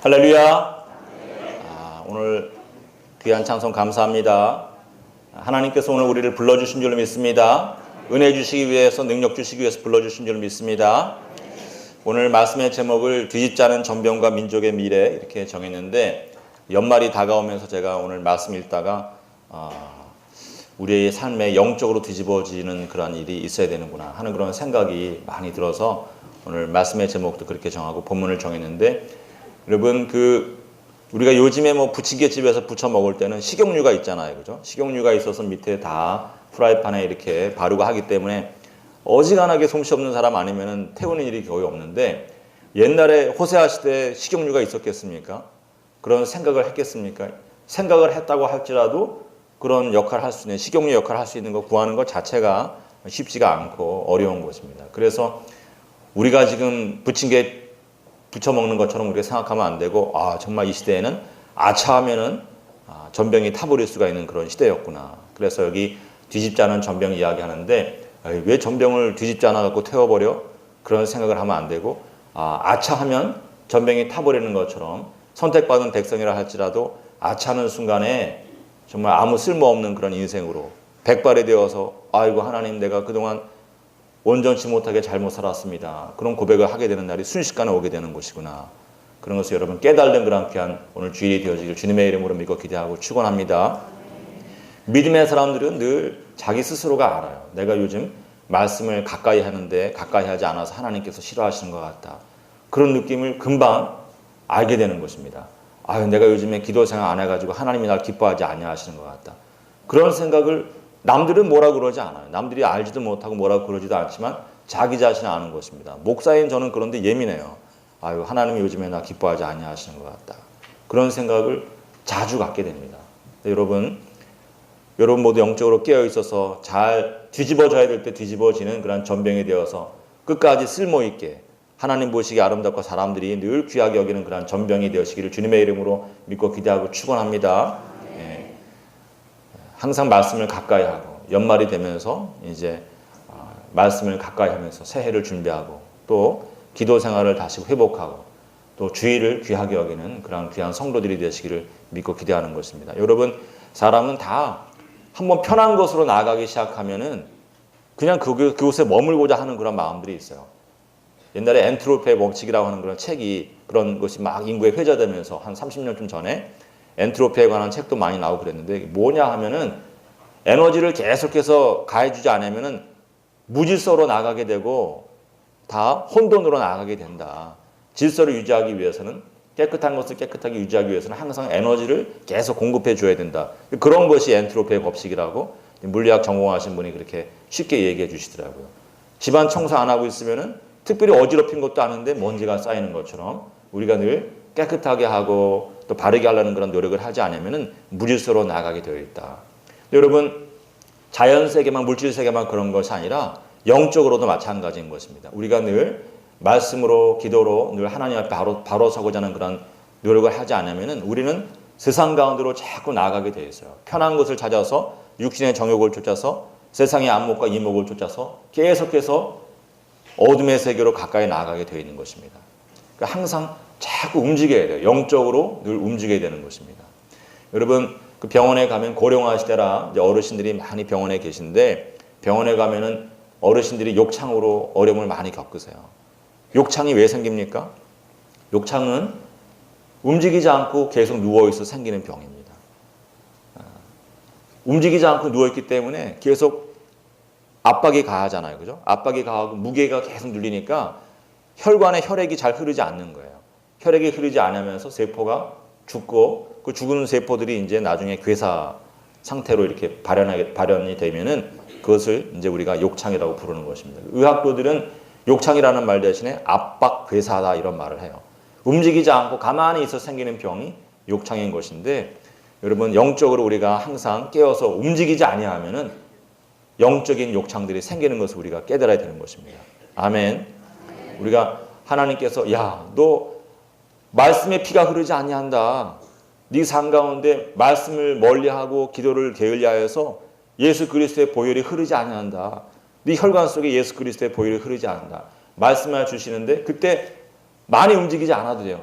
할렐루야. 오늘 귀한 찬송 감사합니다. 하나님께서 오늘 우리를 불러주신 줄 믿습니다. 은혜 주시기 위해서, 능력 주시기 위해서 불러주신 줄 믿습니다. 오늘 말씀의 제목을 뒤집지 않은 전병과 민족의 미래 이렇게 정했는데, 연말이 다가오면서 제가 오늘 말씀 읽다가 우리의 삶에 영적으로 뒤집어지는 그런 일이 있어야 되는구나 하는 그런 생각이 많이 들어서 오늘 말씀의 제목도 그렇게 정하고 본문을 정했는데, 여러분 우리가 요즘에 부침개집에서 부쳐 먹을 때는 식용유가 있잖아요, 그죠? 식용유가 있어서 밑에 다 프라이팬에 이렇게 바르고 하기 때문에 어지간하게 솜씨 없는 사람 아니면은 태우는 일이 거의 없는데, 옛날에 호세아 시대에 식용유가 있었겠습니까? 그런 생각을 했겠습니까? 생각을 했다고 할지라도 그런 역할을 할 수 있는, 식용유 역할을 할 수 있는 거 구하는 것 자체가 쉽지가 않고 어려운 것입니다. 그래서 우리가 지금 부침개 부쳐 먹는 것처럼 우리가 생각하면 안 되고, 정말 이 시대에는 아차하면은 전병이 타버릴 수가 있는 그런 시대였구나. 그래서 여기 뒤집지 않은 전병 이야기 하는데, 왜 전병을 뒤집지 않아 갖고 태워버려? 그런 생각을 하면 안 되고, 아차하면 전병이 타버리는 것처럼 선택받은 백성이라 할지라도 아차하는 순간에 정말 아무 쓸모없는 그런 인생으로 백발이 되어서, 아이고 하나님, 내가 그동안 온전치 못하게 잘못 살았습니다, 그런 고백을 하게 되는 날이 순식간에 오게 되는 것이구나. 그런 것을 여러분 깨달는 그런 귀한 오늘 주일이 되어지길 주님의 이름으로 믿고 기대하고 축원합니다. 믿음의 사람들은 늘 자기 스스로가 알아요. 내가 요즘 말씀을 가까이 하는데 가까이 하지 않아서 하나님께서 싫어하시는 것 같다. 그런 느낌을 금방 알게 되는 것입니다. 내가 요즘에 기도 생활 안 해가지고 하나님이 날 기뻐하지 아니하시는 것 같다. 그런 생각을 남들은 뭐라 그러지 않아요. 남들이 알지도 못하고 뭐라고 그러지도 않지만 자기 자신이 아는 것입니다. 목사인 저는 그런데 예민해요. 하나님이 요즘에 나 기뻐하지 아니하시는 것 같다. 그런 생각을 자주 갖게 됩니다. 여러분 모두 영적으로 깨어 있어서 잘 뒤집어져야 될 때 뒤집어지는 그런 전병이 되어서 끝까지 쓸모있게 하나님 보시기에 아름답고 사람들이 늘 귀하게 여기는 그런 전병이 되시기를 주님의 이름으로 믿고 기대하고 축원합니다. 항상 말씀을 가까이 하고, 연말이 되면서 이제 말씀을 가까이 하면서 새해를 준비하고, 또 기도 생활을 다시 회복하고, 또 주일을 귀하게 여기는 그런 귀한 성도들이 되시기를 믿고 기대하는 것입니다. 여러분, 사람은 다 한번 편한 것으로 나아가기 시작하면은 그냥 그곳에 머물고자 하는 그런 마음들이 있어요. 옛날에 엔트로피의 법칙이라고 하는 그런 책이, 그런 것이 막 인구에 회자되면서 한 30년쯤 전에 엔트로피에 관한 책도 많이 나오고 그랬는데, 뭐냐 하면은 에너지를 계속해서 가해주지 않으면은 무질서로 나가게 되고 다 혼돈으로 나가게 된다. 질서를 유지하기 위해서는, 깨끗한 것을 깨끗하게 유지하기 위해서는 항상 에너지를 계속 공급해 줘야 된다. 그런 것이 엔트로피의 법칙이라고 물리학 전공하신 분이 그렇게 쉽게 얘기해 주시더라고요. 집안 청소 안 하고 있으면은 특별히 어지럽힌 것도 아닌데 먼지가 쌓이는 것처럼 우리가 늘 깨끗하게 하고 또 바르게 하려는 그런 노력을 하지 않으면 무질서로 나가게 되어 있다. 여러분, 자연세계만, 물질세계만 그런 것이 아니라 영적으로도 마찬가지인 것입니다. 우리가 늘 말씀으로, 기도로 늘 하나님 앞에 바로 서고자 하는 그런 노력을 하지 않으면 우리는 세상 가운데로 자꾸 나가게 되어 있어요. 편한 것을 찾아서 육신의 정욕을 쫓아서 세상의 안목과 이목을 쫓아서 계속해서 어둠의 세계로 가까이 나아가게 되어 있는 것입니다. 그러니까 항상 자꾸 움직여야 돼요. 영적으로 늘 움직여야 되는 것입니다. 여러분, 그 병원에 가면 고령화 시대라 이제 어르신들이 많이 병원에 계신데, 병원에 가면은 어르신들이 욕창으로 어려움을 많이 겪으세요. 욕창이 왜 생깁니까? 욕창은 움직이지 않고 계속 누워있어 생기는 병입니다. 움직이지 않고 누워있기 때문에 계속 압박이 가하잖아요. 그죠? 압박이 가하고 무게가 계속 눌리니까 혈관에 혈액이 잘 흐르지 않는 거예요. 혈액이 흐르지 않으면서 세포가 죽고, 그 죽은 세포들이 이제 나중에 괴사 상태로 이렇게 발현이 되면은 그것을 이제 우리가 욕창이라고 부르는 것입니다. 의학도들은 욕창이라는 말 대신에 압박 괴사다 이런 말을 해요. 움직이지 않고 가만히 있어 생기는 병이 욕창인 것인데, 여러분, 영적으로 우리가 항상 깨어서 움직이지 아니하면은 영적인 욕창들이 생기는 것을 우리가 깨달아야 되는 것입니다. 아멘. 우리가 하나님께서 너 말씀의 피가 흐르지 아니한다. 네 삶 가운데 말씀을 멀리하고 기도를 게을리하여서 예수 그리스도의 보혈이 흐르지 아니한다. 네 혈관 속에 예수 그리스도의 보혈이 흐르지 않는다. 말씀을 주시는데 그때 많이 움직이지 않아도 돼요.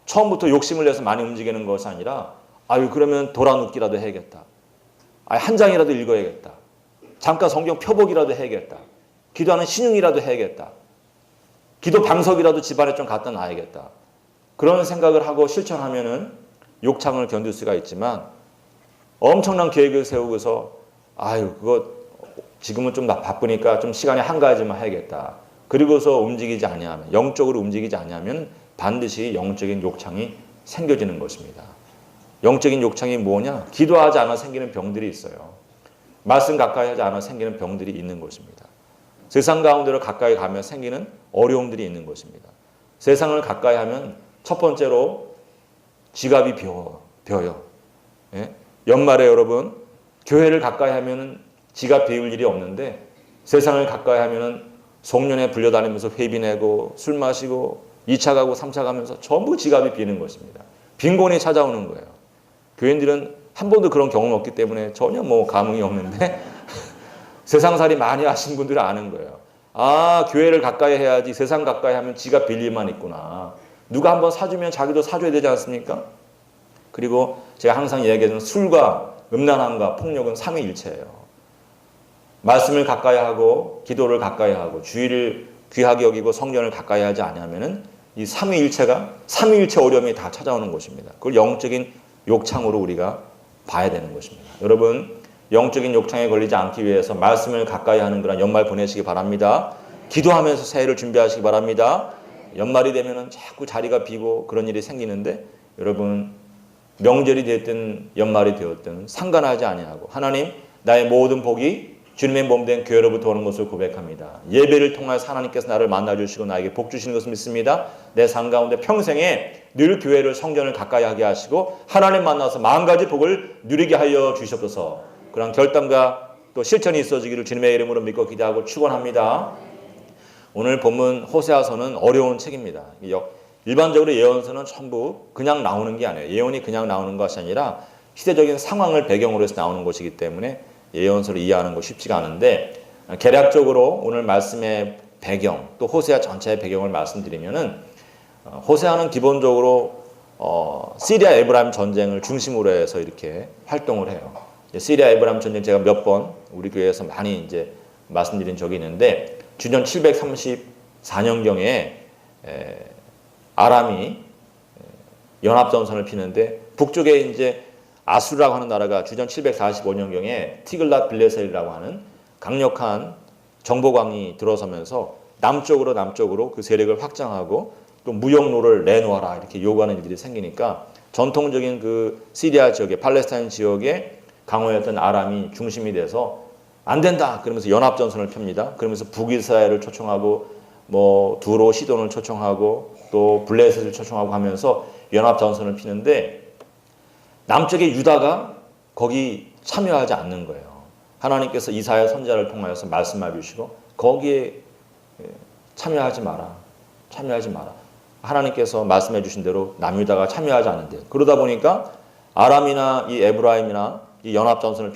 처음부터 욕심을 내서 많이 움직이는 것이 아니라 아유 그러면 도라눕기라도 해야겠다. 한 장이라도 읽어야겠다. 잠깐 성경 표복이라도 해야겠다. 기도하는 신용이라도 해야겠다. 기도 방석이라도 집안에 좀 갖다 놔야겠다. 그런 생각을 하고 실천하면은 욕창을 견딜 수가 있지만 엄청난 계획을 세우고서 아유 그거 지금은 좀 바쁘니까 좀 시간에 한 가지만 해야겠다. 그리고서 움직이지 아니하면 영적으로 움직이지 아니하면 반드시 영적인 욕창이 생겨지는 것입니다. 영적인 욕창이 뭐냐? 기도하지 않아 생기는 병들이 있어요. 말씀 가까이 하지 않아 생기는 병들이 있는 것입니다. 세상 가운데로 가까이 가면 생기는 어려움들이 있는 것입니다. 세상을 가까이 하면 첫 번째로 지갑이 벼요. 예? 연말에 여러분 교회를 가까이 하면 지갑 비울 일이 없는데 세상을 가까이 하면 송년회 불려다니면서 회비 내고 술 마시고 2차 가고 3차 가면서 전부 지갑이 비는 것입니다. 빈곤이 찾아오는 거예요. 교인들은 한 번도 그런 경험 없기 때문에 전혀 감흥이 없는데 세상살이 많이 하신 분들은 아는 거예요. 아, 교회를 가까이 해야지 세상 가까이 하면 지갑 빌 일만 있구나. 누가 한번 사주면 자기도 사줘야 되지 않습니까? 그리고 제가 항상 이야기하는 술과 음란함과 폭력은 삼위일체예요. 말씀을 가까이 하고 기도를 가까이 하고 주의를 귀하게 여기고 성전을 가까이 하지 아니하면은 이 삼위일체 어려움이 다 찾아오는 것입니다. 그걸 영적인 욕창으로 우리가 봐야 되는 것입니다. 여러분 영적인 욕창에 걸리지 않기 위해서 말씀을 가까이 하는 그런 연말 보내시기 바랍니다. 기도하면서 새해를 준비하시기 바랍니다. 연말이 되면은 자꾸 자리가 비고 그런 일이 생기는데 여러분 명절이 됐든 연말이 되었든 상관하지 아니하고 하나님 나의 모든 복이 주님의 몸된 교회로부터 오는 것을 고백합니다. 예배를 통해서 하나님께서 나를 만나주시고 나에게 복 주시는 것을 믿습니다. 내 삶 가운데 평생에 늘 교회를 성전을 가까이 하게 하시고 하나님 만나서 마음 가지 복을 누리게 하여 주시옵소서. 그런 결단과 또 실천이 있어지기를 주님의 이름으로 믿고 기도하고 축원합니다. 오늘 본문 호세아서는 어려운 책입니다. 일반적으로 예언서는 전부 그냥 나오는 게 아니에요. 예언이 그냥 나오는 것이 아니라 시대적인 상황을 배경으로 해서 나오는 것이기 때문에 예언서를 이해하는 거 쉽지가 않은데 개략적으로 오늘 말씀의 배경 또 호세아 전체의 배경을 말씀드리면은 호세아는 기본적으로 시리아 에브라임 전쟁을 중심으로 해서 이렇게 활동을 해요. 시리아 에브라임 전쟁 제가 몇 번 우리 교회에서 많이 이제 말씀드린 적이 있는데 주전 734년경에 아람이 연합전선을 피는데 북쪽에 이제 아수르라고 하는 나라가 주전 745년경에 티글랏 빌레셀이라고 하는 강력한 정보광이 들어서면서 남쪽으로 그 세력을 확장하고 또 무역로를 내놓아라 이렇게 요구하는 일들이 생기니까 전통적인 그 시리아 지역에 팔레스타인 지역에 강호였던 아람이 중심이 돼서 안 된다 그러면서 연합전선을 펴니다. 그러면서 북이스라엘을 초청하고 두로 시돈을 초청하고 또 블레셋을 초청하고 하면서 연합전선을 피는데 남쪽의 유다가 거기 참여하지 않는 거예요. 하나님께서 이사야 선지자를 통하여서 말씀해 주시고 거기에 참여하지 마라. 하나님께서 말씀해 주신 대로 남유다가 참여하지 않는데 그러다 보니까 아람이나 이 에브라임이나 이 연합전선을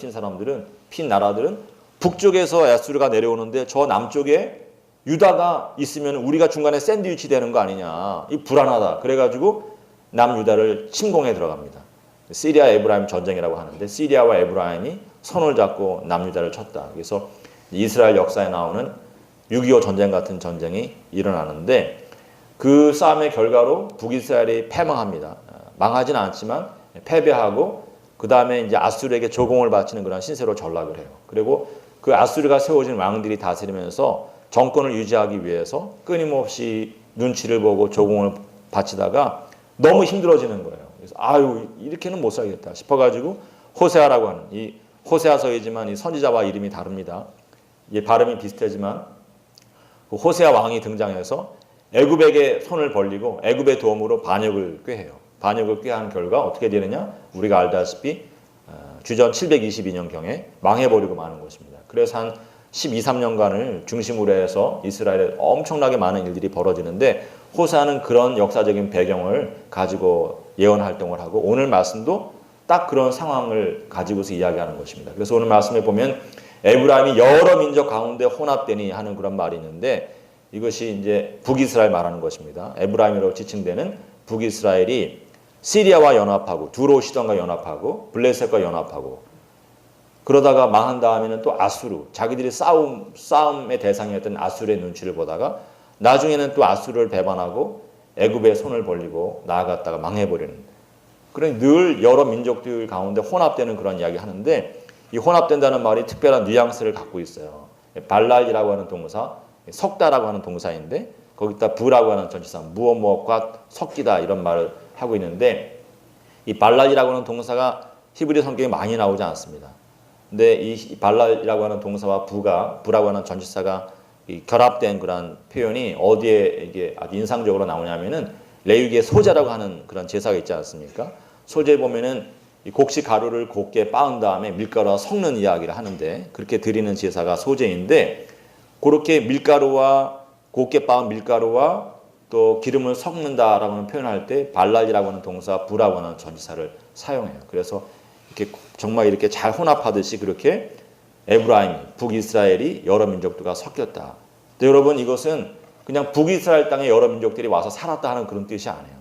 핀 나라들은 북쪽에서 아수르가 내려오는데 저 남쪽에 유다가 있으면 우리가 중간에 샌드위치 되는 거 아니냐. 이 불안하다. 그래가지고 남유다를 침공해 들어갑니다. 시리아 에브라임 전쟁이라고 하는데 시리아와 에브라임이 손을 잡고 남유다를 쳤다. 그래서 이스라엘 역사에 나오는 6.25 전쟁 같은 전쟁이 일어나는데 그 싸움의 결과로 북이스라엘이 패망합니다. 망하지는 않지만 패배하고 그 다음에 이제 아수르에게 조공을 바치는 그런 신세로 전락을 해요. 그리고 그 아수르가 세워진 왕들이 다스리면서 정권을 유지하기 위해서 끊임없이 눈치를 보고 조공을 바치다가 너무 힘들어지는 거예요. 그래서 아유 이렇게는 못 살겠다 싶어가지고 호세아라고 하는 이 호세아서이지만 이 선지자와 이름이 다릅니다. 이 발음이 비슷하지만 그 호세아 왕이 등장해서 애굽에게 손을 벌리고 애굽의 도움으로 반역을 꾀해요. 반역을 꾀한 결과 어떻게 되느냐? 우리가 알다시피 주전 722년경에 망해버리고 마는 것입니다. 그래서 한 12, 13년간을 중심으로 해서 이스라엘에 엄청나게 많은 일들이 벌어지는데 호세아는 그런 역사적인 배경을 가지고 예언 활동을 하고 오늘 말씀도 딱 그런 상황을 가지고서 이야기하는 것입니다. 그래서 오늘 말씀에 보면 에브라임이 여러 민족 가운데 혼합되니 하는 그런 말이 있는데 이것이 이제 북이스라엘 말하는 것입니다. 에브라임이라고 지칭되는 북이스라엘이 시리아와 연합하고 두로시돈과 연합하고 블레셋과 연합하고 그러다가 망한 다음에는 또 아수르, 자기들이 싸움의 대상이었던 아수르의 눈치를 보다가 나중에는 또 아수르를 배반하고 애굽에 손을 벌리고 나아갔다가 망해버리는, 그러니 늘 여러 민족들 가운데 혼합되는 그런 이야기 하는데, 이 혼합된다는 말이 특별한 뉘앙스를 갖고 있어요. 발랄이라고 하는 동사, 섞다라고 하는 동사인데 거기다 부라고 하는 전치사, 무엇과 섞이다 이런 말을 하고 있는데, 이 발랄이라고 하는 동사가 히브리 성경에 많이 나오지 않습니다. 근데 이 발랄이라고 하는 동사와 부라고 하는 전치사가 결합된 그런 표현이 어디에 이게 아주 인상적으로 나오냐면은 레위기의 소제라고 하는 그런 제사가 있지 않습니까? 소제에 보면은 이 곡식 가루를 곱게 빻은 다음에 밀가루와 섞는 이야기를 하는데, 그렇게 드리는 제사가 소제인데, 그렇게 밀가루와 곱게 빻은 밀가루와 또 기름을 섞는다라고 하는 표현할 때 발랄이라고 하는 동사, 부라고 하는 전치사를 사용해요. 그래서 이렇게 정말 이렇게 잘 혼합하듯이 그렇게 에브라임, 북이스라엘이 여러 민족들과 섞였다. 근데 여러분, 이것은 그냥 북이스라엘 땅에 여러 민족들이 와서 살았다 하는 그런 뜻이 아니에요.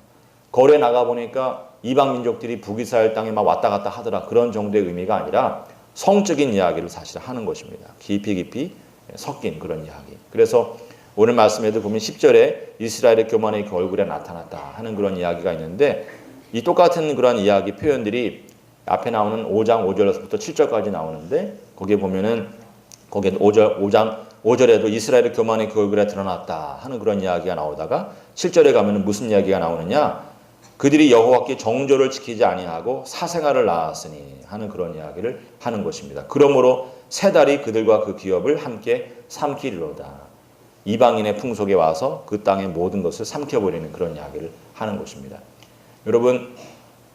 거리에 나가보니까 이방 민족들이 북이스라엘 땅에 막 왔다 갔다 하더라, 그런 정도의 의미가 아니라 성적인 이야기를 사실 하는 것입니다. 깊이 섞인 그런 이야기. 그래서 오늘 말씀에도 보면 10절에 이스라엘의 교만이 그 얼굴에 나타났다 하는 그런 이야기가 있는데, 이 똑같은 그런 이야기 표현들이 앞에 나오는 5장 5절에서부터 7절까지 나오는데, 거기에 보면은 거기에 5장 5절에도 이스라엘의 교만이 그 얼굴에 드러났다 하는 그런 이야기가 나오다가 7절에 가면은 무슨 이야기가 나오느냐, 그들이 여호와께 정조를 지키지 아니하고 사생아를 낳았으니 하는 그런 이야기를 하는 것입니다. 그러므로 세 달이 그들과 그 기업을 함께 삼키리로다. 이방인의 풍속에 와서 그 땅의 모든 것을 삼켜버리는 그런 이야기를 하는 것입니다. 여러분,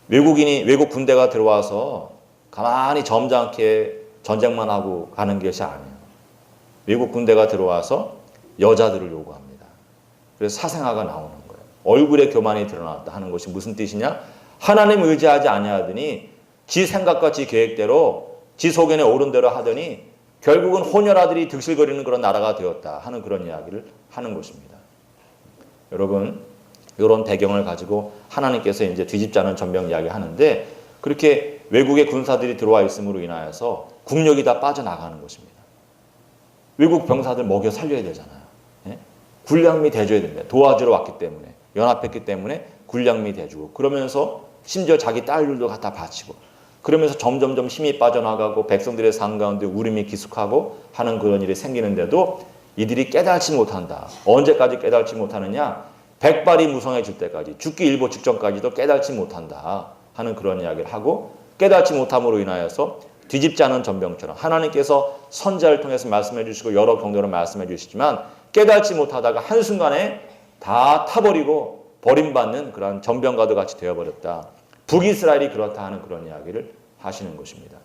외국 군대가 들어와서 가만히 점잖게 전쟁만 하고 가는 것이 아니에요. 외국 군대가 들어와서 여자들을 요구합니다. 그래서 사생아가 나오는 거예요. 얼굴에 교만이 드러났다 하는 것이 무슨 뜻이냐? 하나님 의지하지 아니하더니 지 생각과 지 계획대로 지 소견에 오른 대로 하더니 결국은 혼혈아들이 득실거리는 그런 나라가 되었다 하는 그런 이야기를 하는 것입니다. 여러분, 이런 배경을 가지고 하나님께서 이제 뒤집자는 전병 이야기 하는데, 그렇게 외국의 군사들이 들어와 있음으로 인하여서 국력이 다 빠져나가는 것입니다. 외국 병사들 먹여 살려야 되잖아요. 예? 군량미 대줘야 됩니다. 도와주러 왔기 때문에, 연합했기 때문에 군량미 대주고, 그러면서 심지어 자기 딸들도 갖다 바치고, 그러면서 점점점 힘이 빠져나가고 백성들의 삶 가운데 울음이 기숙하고 하는 그런 일이 생기는데도 이들이 깨달지 못한다. 언제까지 깨달지 못하느냐? 백발이 무성해질 때까지, 죽기 일보 직전까지도 깨달지 못한다 하는 그런 이야기를 하고, 깨닫지 못함으로 인하여서 뒤집지 않은 전병처럼 하나님께서 선지자를 통해서 말씀해 주시고 여러 경로로 말씀해 주시지만 깨닫지 못하다가 한순간에 다 타버리고 버림받는 그런 전병과도 같이 되어버렸다. 북이스라엘이 그렇다 하는 그런 이야기를 하시는 것입니다.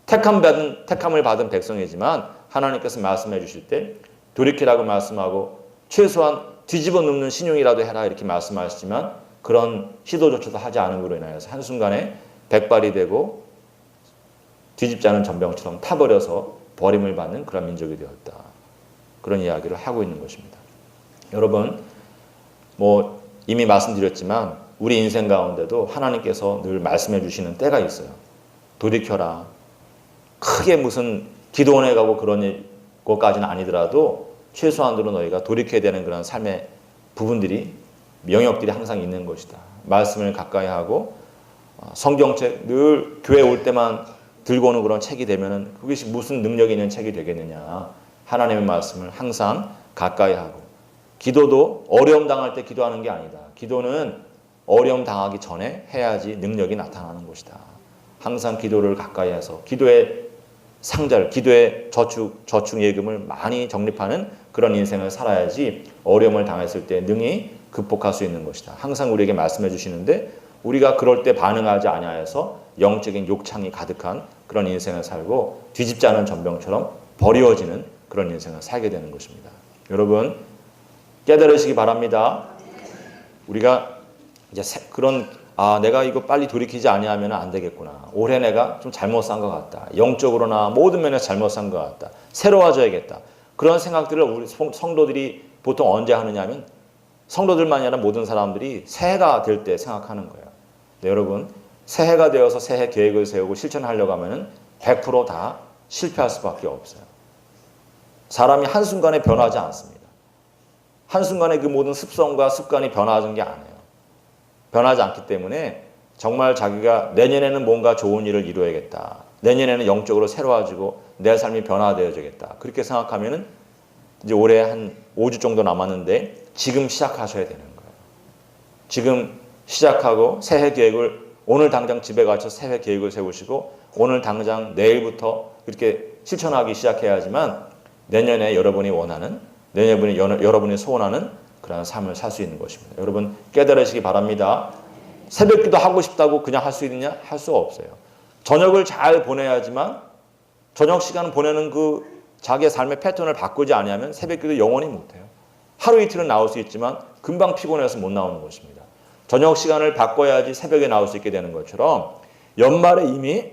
택함을 받은 백성이지만 하나님께서 말씀해 주실 때 돌이키라고 말씀하고 최소한 뒤집어 눕는 신용이라도 해라 이렇게 말씀하시지만 그런 시도조차도 하지 않음으로 인하여서 한순간에 백발이 되고 뒤집지 않은 전병처럼 타버려서 버림을 받는 그런 민족이 되었다. 그런 이야기를 하고 있는 것입니다. 여러분, 이미 말씀드렸지만 우리 인생 가운데도 하나님께서 늘 말씀해 주시는 때가 있어요. 돌이켜라. 크게 무슨 기도원에 가고 그런 것까지는 아니더라도 최소한으로 너희가 돌이켜야 되는 그런 삶의 부분들이, 영역들이 항상 있는 것이다. 말씀을 가까이 하고 성경책 늘 교회 올 때만 들고 오는 그런 책이 되면은 그것이 무슨 능력이 있는 책이 되겠느냐. 하나님의 말씀을 항상 가까이 하고, 기도도 어려움 당할 때 기도하는 게 아니다. 기도는 어려움 당하기 전에 해야지 능력이 나타나는 것이다. 항상 기도를 가까이 해서 기도의 상자를, 기도의 저축 예금을 많이 적립하는 그런 인생을 살아야지 어려움을 당했을 때 능히 극복할 수 있는 것이다. 항상 우리에게 말씀해 주시는데 우리가 그럴 때 반응하지 아니하여서 영적인 욕창이 가득한 그런 인생을 살고 뒤집지 않은 전병처럼 버려지는 그런 인생을 살게 되는 것입니다. 여러분, 깨달으시기 바랍니다. 우리가 이제 내가 이거 빨리 돌이키지 아니하면 안 되겠구나. 올해 내가 좀 잘못 산 것 같다. 영적으로나 모든 면에서 잘못 산 것 같다. 새로워져야겠다. 그런 생각들을 우리 성도들이 보통 언제 하느냐 하면 성도들만이 아니라 모든 사람들이 새해가 될 때 생각하는 거예요. 네, 여러분, 새해가 되어서 새해 계획을 세우고 실천하려고 하면 100%다 실패할 수밖에 없어요. 사람이 한순간에 변하지 않습니다. 한순간에 그 모든 습성과 습관이 변하는 게 아니에요. 변하지 않기 때문에 정말 자기가 내년에는 뭔가 좋은 일을 이루어야겠다. 내년에는 영적으로 새로워지고 내 삶이 변화되어야겠다. 그렇게 생각하면은 이제 올해 한 5주 정도 남았는데 지금 시작하셔야 되는 거예요. 지금 시작하고 새해 계획을 오늘 당장 집에 가서 새해 계획을 세우시고 오늘 당장 내일부터 이렇게 실천하기 시작해야지만 내년에 여러분이 원하는, 내년에 여러분이 소원하는 그런 삶을 살 수 있는 것입니다. 여러분 깨달으시기 바랍니다. 새벽기도 하고 싶다고 그냥 할 수 있느냐? 할 수가 없어요. 저녁을 잘 보내야지만 저녁 시간을 보내는 그 자기의 삶의 패턴을 바꾸지 않으면 새벽기도 영원히 못해요. 하루 이틀은 나올 수 있지만 금방 피곤해서 못 나오는 것입니다. 저녁 시간을 바꿔야지 새벽에 나올 수 있게 되는 것처럼 연말에 이미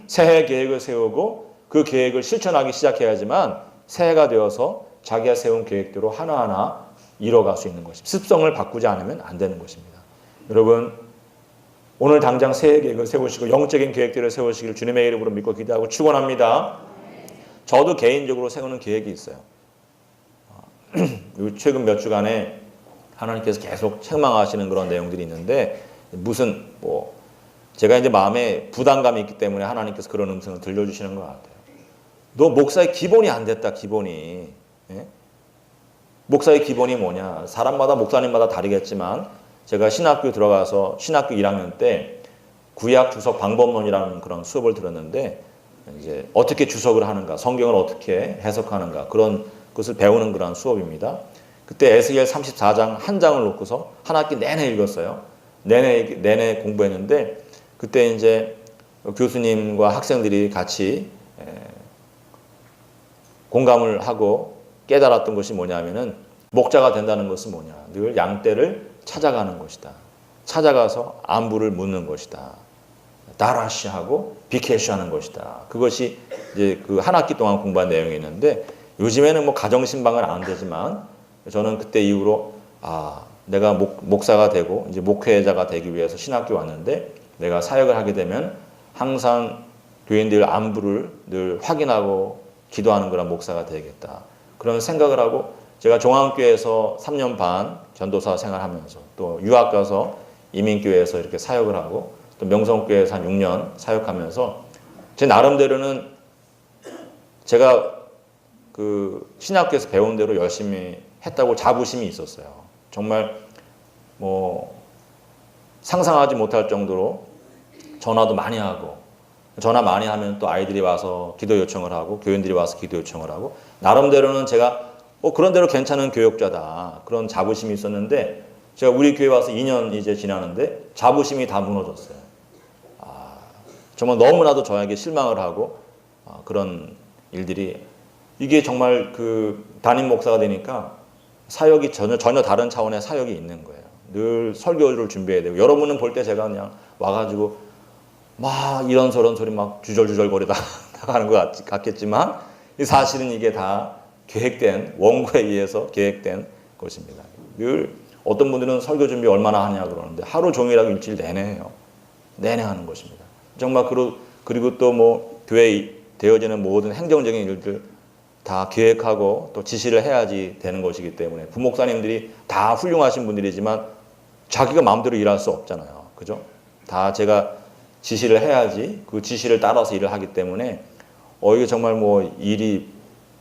새해 계획을 세우고 그 계획을 실천하기 시작해야지만 새해가 되어서 자기가 세운 계획대로 하나하나 이뤄갈 수 있는 것입니다. 습성을 바꾸지 않으면 안 되는 것입니다. 여러분 오늘 당장 새해 계획을 세우시고 영적인 계획들을 세우시기를 주님의 이름으로 믿고 기도하고 축원합니다. 저도 개인적으로 세우는 계획이 있어요. 최근 몇 주간에 하나님께서 계속 책망하시는 그런 내용들이 있는데 무슨 제가 이제 마음에 부담감이 있기 때문에 하나님께서 그런 음성을 들려주시는 것 같아요. 너 목사의 기본이 안 됐다. 기본이. 예? 목사의 기본이 뭐냐. 사람마다 목사님마다 다르겠지만 제가 신학교 들어가서 신학교 1학년 때 구약 주석 방법론이라는 그런 수업을 들었는데 이제 어떻게 주석을 하는가, 성경을 어떻게 해석하는가 그런 것을 배우는 그런 수업입니다. 그때 에스겔 34장 한 장을 놓고서 한 학기 내내 읽었어요. 내내 공부했는데 그때 이제 교수님과 학생들이 같이 공감을 하고 깨달았던 것이 뭐냐면은 목자가 된다는 것은 뭐냐. 늘 양떼를 찾아가는 것이다. 찾아가서 안부를 묻는 것이다. 다라시하고 비케시하는 것이다. 그것이 이제 그 한 학기 동안 공부한 내용이 있는데 요즘에는 뭐 가정신방은 안 되지만 저는 그때 이후로 내가 목사가 되고 이제 목회자가 되기 위해서 신학교 왔는데 내가 사역을 하게 되면 항상 교인들 안부를 늘 확인하고 기도하는 그런 목사가 되겠다. 그런 생각을 하고 제가 종합교회에서 3년 반 전도사 생활하면서 또 유학 가서 이민교회에서 이렇게 사역을 하고 또 명성교회에서 한 6년 사역하면서 제 나름대로는 제가 그 신학교에서 배운 대로 열심히 했다고 자부심이 있었어요. 정말 상상하지 못할 정도로 전화도 많이 하고 전화 많이 하면 또 아이들이 와서 기도 요청을 하고 교인들이 와서 기도 요청을 하고 나름대로는 제가 그런 대로 괜찮은 교역자다 그런 자부심이 있었는데 제가 우리 교회 와서 2년 이제 지나는데 자부심이 다 무너졌어요. 정말 너무나도 저에게 실망을 하고 그런 일들이 이게 정말 그 담임 목사가 되니까 사역이 전혀 다른 차원의 사역이 있는 거예요. 늘 설교를 준비해야 되고 여러분은 볼 때 제가 그냥 와가지고 막 이런저런 소리 막 주절주절거리다 나가는 것 같겠지만 사실은 이게 다 계획된 원고에 의해서 계획된 것입니다. 늘 어떤 분들은 설교 준비 얼마나 하냐 그러는데 하루 종일하고 일주일 내내 해요. 내내 하는 것입니다. 정말 그리고 또 교회에 되어지는 모든 행정적인 일들 다 계획하고 또 지시를 해야지 되는 것이기 때문에 부목사님들이 다 훌륭하신 분들이지만 자기가 마음대로 일할 수 없잖아요. 그죠? 다 제가 지시를 해야지 그 지시를 따라서 일을 하기 때문에 이게 정말 일이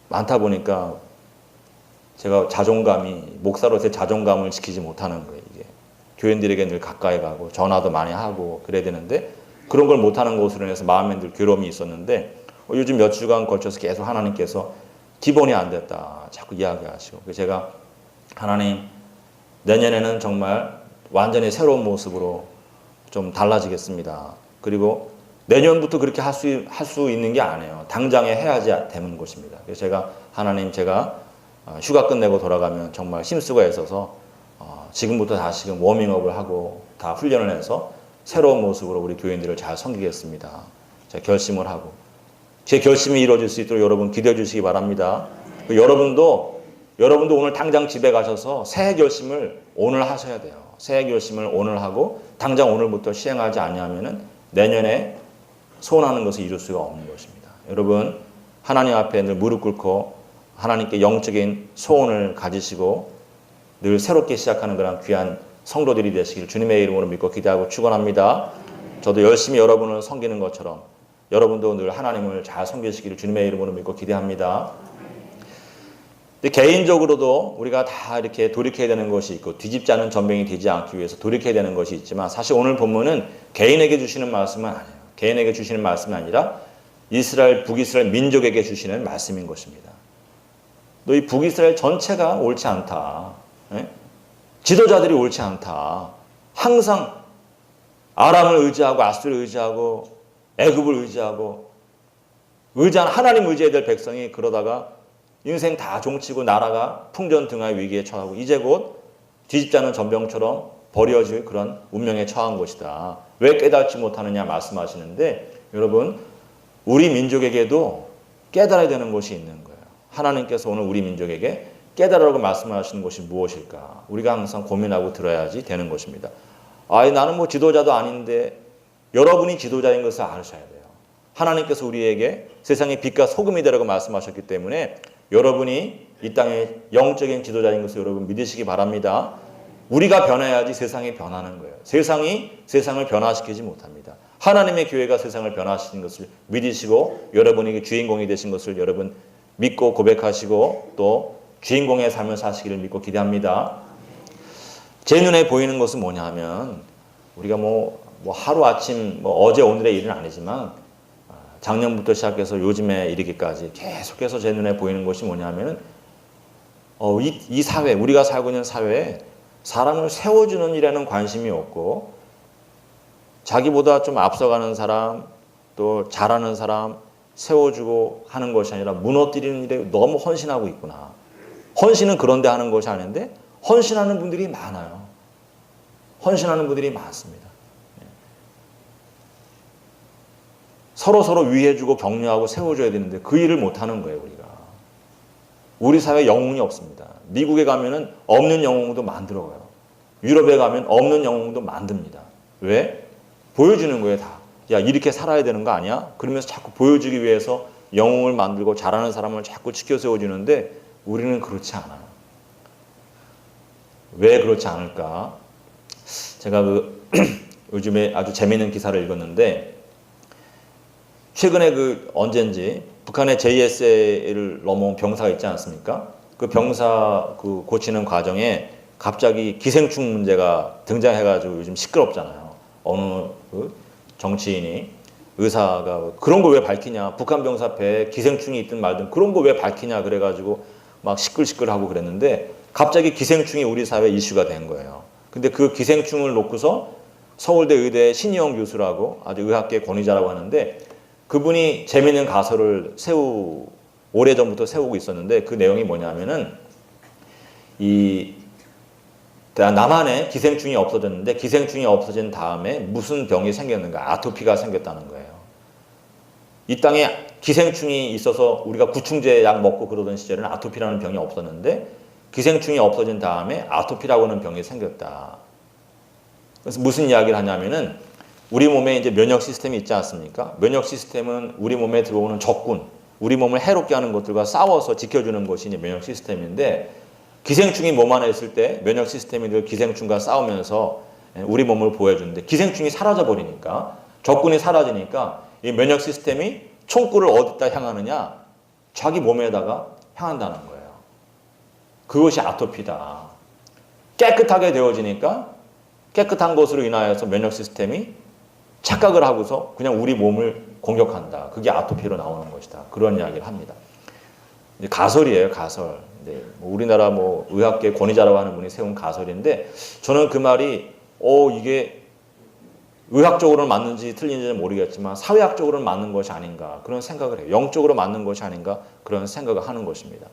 많다 보니까 제가 목사로서의 자존감을 지키지 못하는 거예요. 이게 교인들에게 늘 가까이 가고 전화도 많이 하고 그래야 되는데 그런 걸 못하는 것으로 인해서 마음에 늘 괴로움이 있었는데 요즘 몇 주간 걸쳐서 계속 하나님께서 기본이 안 됐다 자꾸 이야기하시고 제가 하나님 내년에는 정말 완전히 새로운 모습으로 좀 달라지겠습니다. 그리고 내년부터 그렇게 할 수 있는 게 아니에요. 당장에 해야지 되는 것입니다. 그래서 제가 휴가 끝내고 돌아가면 정말 힘쓰고 있어서 지금부터 다시금 워밍업을 하고 다 훈련을 해서 새로운 모습으로 우리 교인들을 잘 섬기겠습니다. 제가 결심을 하고 제 결심이 이루어질 수 있도록 여러분 기도해 주시기 바랍니다. 여러분도 여러분도 오늘 당장 집에 가셔서 새해 결심을 오늘 하셔야 돼요. 새해 결심을 오늘 하고 당장 오늘부터 시행하지 않으면은 내년에 소원하는 것을 이룰 수가 없는 것입니다. 여러분, 하나님 앞에 늘 무릎 꿇고 하나님께 영적인 소원을 가지시고 늘 새롭게 시작하는 그런 귀한 성도들이 되시길 주님의 이름으로 믿고 기대하고 축원합니다. 저도 열심히 여러분을 섬기는 것처럼 여러분도 늘 하나님을 잘 섬기시기를 주님의 이름으로 믿고 기대합니다. 근데 개인적으로도 우리가 다 이렇게 돌이켜야 되는 것이 있고 뒤집지 않은 전병이 되지 않기 위해서 돌이켜야 되는 것이 있지만 사실 오늘 본문은 개인에게 주시는 말씀은 아니에요. 개인에게 주시는 말씀이 아니라 이스라엘, 북이스라엘 민족에게 주시는 말씀인 것입니다. 너 이 북이스라엘 전체가 옳지 않다. 지도자들이 옳지 않다. 항상 아람을 의지하고 아수를 의지하고 애굽을 의지하고 의지하는 하나님 의지해야 될 백성이 그러다가 인생 다 종치고 나라가 풍전등화의 위기에 처하고 이제 곧 뒤집지 않은 전병처럼 버려질 그런 운명에 처한 것이다. 왜 깨닫지 못하느냐 말씀하시는데 여러분 우리 민족에게도 깨달아야 되는 것이 있는 거예요. 하나님께서 오늘 우리 민족에게 깨달으라고 말씀하시는 것이 무엇일까? 우리가 항상 고민하고 들어야지 되는 것입니다. 나는 뭐 지도자도 아닌데 여러분이 지도자인 것을 아셔야 돼요. 하나님께서 우리에게 세상의 빛과 소금이 되라고 말씀하셨기 때문에 여러분이 이 땅의 영적인 지도자인 것을 여러분 믿으시기 바랍니다. 우리가 변해야지 세상이 변하는 거예요. 세상이 세상을 변화시키지 못합니다. 하나님의 교회가 세상을 변화시키는 것을 믿으시고 여러분에게 주인공이 되신 것을 여러분 믿고 고백하시고 또 주인공의 삶을 사시기를 믿고 기대합니다. 제 눈에 보이는 것은 뭐냐 하면 우리가 뭐 하루아침 어제 오늘의 일은 아니지만 작년부터 시작해서 요즘에 이르기까지 계속해서 제 눈에 보이는 것이 뭐냐 하면 이 사회, 우리가 살고 있는 사회에 사람을 세워주는 일에는 관심이 없고 자기보다 좀 앞서가는 사람 또 잘하는 사람 세워주고 하는 것이 아니라 무너뜨리는 일에 너무 헌신하고 있구나. 헌신은 그런데 하는 것이 아닌데 헌신하는 분들이 많아요. 헌신하는 분들이 많습니다. 서로 위해주고 격려하고 세워줘야 되는데 그 일을 못하는 거예요. 우리 사회에 영웅이 없습니다. 미국에 가면은 없는 영웅도 만들어가요. 유럽에 가면 없는 영웅도 만듭니다. 왜? 보여주는 거예요. 다. 야 이렇게 살아야 되는 거 아니야? 그러면서 자꾸 보여주기 위해서 영웅을 만들고 잘하는 사람을 자꾸 지켜 세워주는데 우리는 그렇지 않아요. 왜 그렇지 않을까? 제가 요즘에 아주 재미있는 기사를 읽었는데 최근에 언젠지 북한의 JSA를 넘어온 병사가 있지 않습니까? 그 병사 고치는 과정에 갑자기 기생충 문제가 등장해가지고 요즘 시끄럽잖아요. 어느 정치인이 의사가 그런 거 왜 밝히냐? 북한 병사 배에 기생충이 있든 말든 그런 거 왜 밝히냐? 그래가지고 막 시끌시끌하고 그랬는데 갑자기 기생충이 우리 사회 이슈가 된 거예요. 근데 그 기생충을 놓고서 서울대 의대 신희영 교수라고 아주 의학계 권위자라고 하는데 그분이 재미있는 가설을 오래전부터 세우고 있었는데 그 내용이 뭐냐면은 남한에 기생충이 없어졌는데 기생충이 없어진 다음에 무슨 병이 생겼는가? 아토피가 생겼다는 거예요. 이 땅에 기생충이 있어서 우리가 구충제 약 먹고 그러던 시절에는 아토피라는 병이 없었는데 기생충이 없어진 다음에 아토피라고 하는 병이 생겼다. 그래서 무슨 이야기를 하냐면은 우리 몸에 이제 면역 시스템이 있지 않습니까? 면역 시스템은 우리 몸에 들어오는 적군, 우리 몸을 해롭게 하는 것들과 싸워서 지켜주는 것이 이제 면역 시스템인데 기생충이 몸 안에 있을 때 면역 시스템이 늘 기생충과 싸우면서 우리 몸을 보호해주는데 기생충이 사라져버리니까 적군이 사라지니까 이 면역 시스템이 총구를 어디다 향하느냐? 자기 몸에다가 향한다는 거예요. 그것이 아토피다. 깨끗하게 되어지니까 깨끗한 것으로 인하여서 면역 시스템이 착각을 하고서 그냥 우리 몸을 공격한다. 그게 아토피로 나오는 것이다. 그런 이야기를 합니다. 가설이에요, 가설. 우리나라 의학계 권위자라고 하는 분이 세운 가설인데 저는 그 말이 이게 의학적으로는 맞는지 틀린지는 모르겠지만 사회학적으로는 맞는 것이 아닌가 그런 생각을 해요. 영적으로 맞는 것이 아닌가 그런 생각을 하는 것입니다.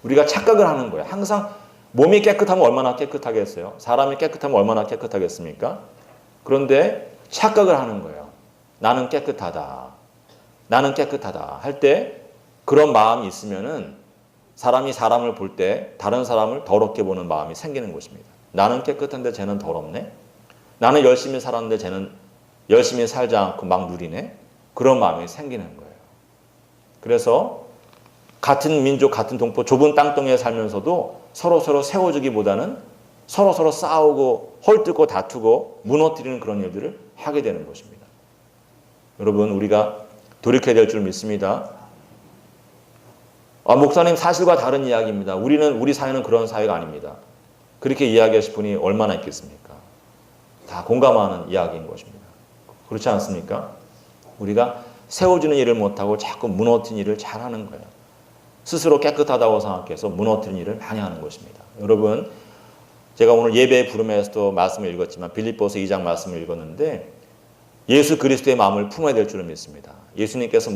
우리가 착각을 하는 거예요. 항상 몸이 깨끗하면 얼마나 깨끗하겠어요? 사람이 깨끗하면 얼마나 깨끗하겠습니까? 그런데 착각을 하는 거예요. 나는 깨끗하다. 나는 깨끗하다. 할 때 그런 마음이 있으면은 사람이 사람을 볼 때 다른 사람을 더럽게 보는 마음이 생기는 것입니다. 나는 깨끗한데 쟤는 더럽네. 나는 열심히 살았는데 쟤는 열심히 살지 않고 막 누리네. 그런 마음이 생기는 거예요. 그래서 같은 민족, 같은 동포, 좁은 땅덩이에 살면서도 서로 세워주기보다는 서로 싸우고 헐뜯고 다투고 무너뜨리는 그런 일들을 하게 되는 것입니다. 여러분, 우리가 돌이켜야 될 줄 믿습니다. 목사님, 사실과 다른 이야기입니다. 우리 사회는 그런 사회가 아닙니다. 그렇게 이야기하실 분이 얼마나 있겠습니까? 다 공감하는 이야기인 것입니다. 그렇지 않습니까? 우리가 세워주는 일을 못하고 자꾸 무너뜨리는 일을 잘하는 거예요. 스스로 깨끗하다고 생각해서 무너뜨리는 일을 많이 하는 것입니다. 여러분, 제가 오늘 예배의 부름에서도 말씀을 읽었지만 빌립보서 2장 말씀을 읽었는데 예수 그리스도의 마음을 품어야 될 줄을 믿습니다. 예수님께서